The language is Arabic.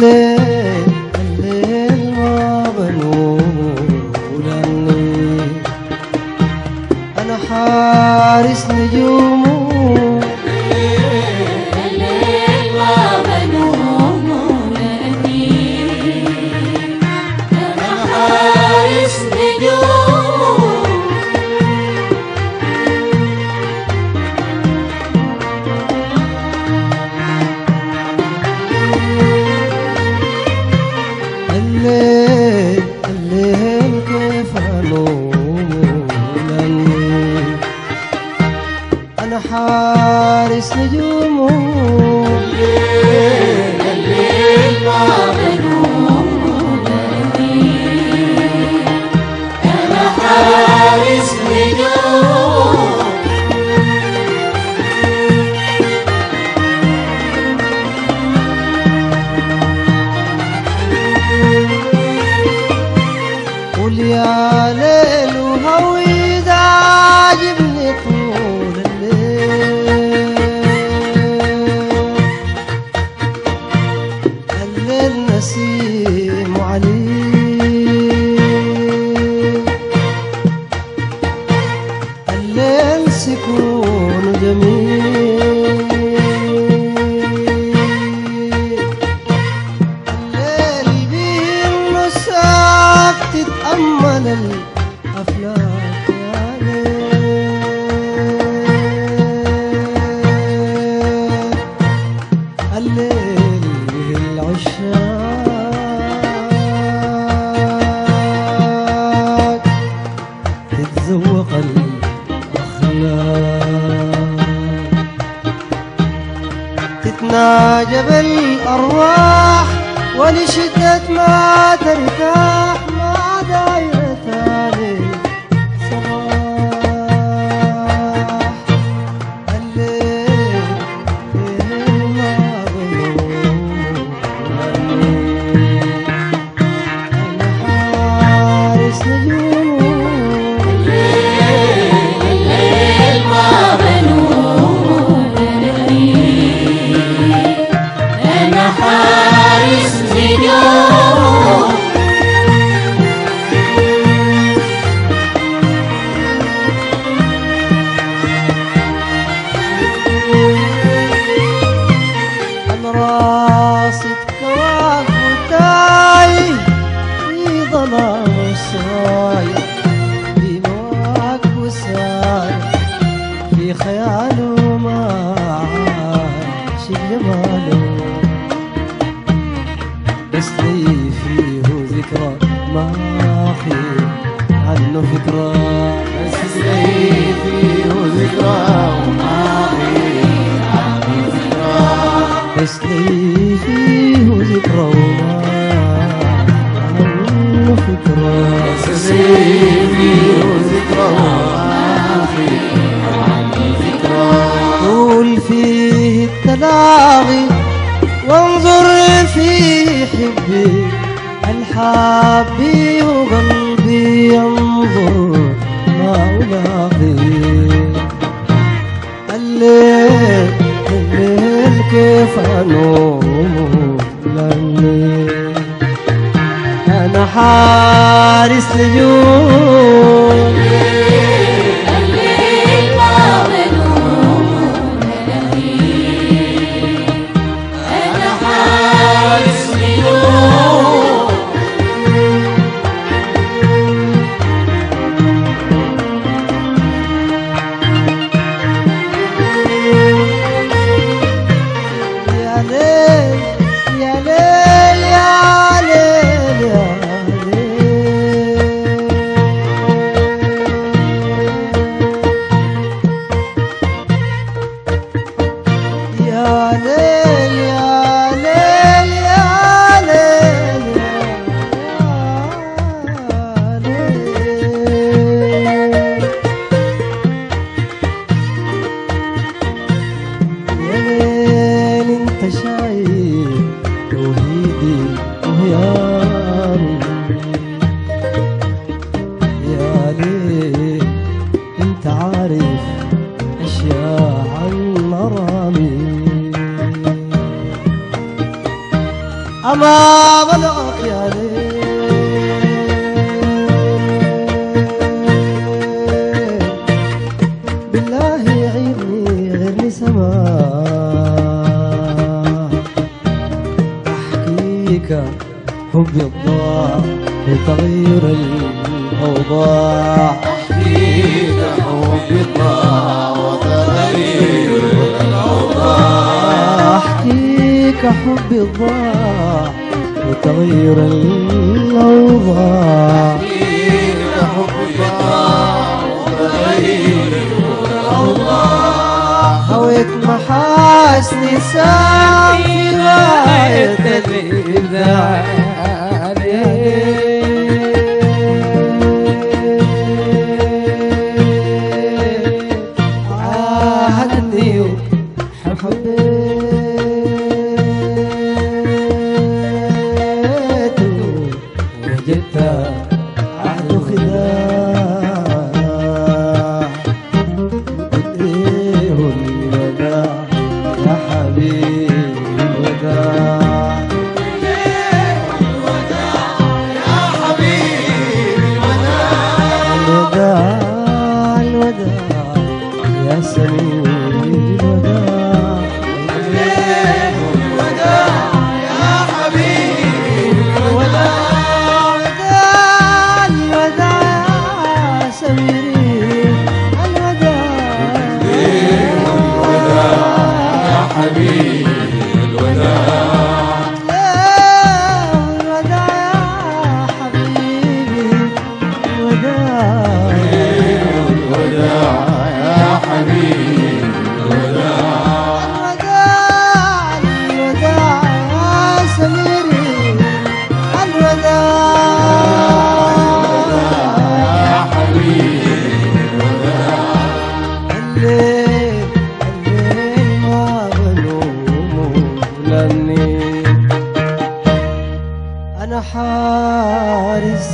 الليل ما بنوم لأني أنا حارس نجومه. الليل ما بنوم لأني أنا حارس نجومه. الليل كيف أنوم لأني أنا حارس نجومه. الليل ما بنوم لأني أنا حارس نجومه. قول يا ليل وهوي ده عاجبني طول الليل نسيم عليل، الليل سكون جميل، الليل بيه النساك تتأمل الأفلاك يا ليل. الليل العشاق تتذوق الأخلاق، تتناجى بالأرواح ولشدة ما ترتاح مع دايرة ثاني صباح. الليل ما بنوم أنا حارس نجومه. الليل ما بنوم لأني أنا حارس نجومه. أنا راصد كواكب تايه في ظلام السرايا، في مواكب ساير في خياله ما عاش جماله، بس لي فيه ذكرى ما أخي عنه فكرة، بس لي فيه ذكرى وما أخي عنه فكرة، بس لي فيه ذكرى وما عنه فكرة، بس لي فيه ذكرى وما أخي عنه فكرة. طول فيه التلاغي وانظر فيه حبي الحابي وقلبي ينظر ما ألاقي. الليل كيف أنوم لأني أنا حارس نجوم. الليل ما بنوم لأني أنا حارس نجومه. يا ليل يا ليل يا ليل يا ليل أما بلغك يا ليل بالله غيرني سماء أحكيك حبي الضاع لتغيير الأوضاع أحكيك حبي الضاع وتغيير الأوضاع أحكيك حبي الضاع وتغيير الأوضاع أحكيك حبي الضاع وتغيير الأوضاع هويت محاسني سافي غاية الإبداع عاهدني وحبيت وجدت عهد خداع بديه الوداع يا حبيبي الوداع الوداع الوداع يا سمير الوداع الوداع يا سمير الوداع يا حبيبي الوداع الوداع يا حبيبي الوداع الوداع يا حبيبي الوداع الوداع يا سميري الوداع يا حبيبي الوداع الليل ما بلوم لاني أنا حارس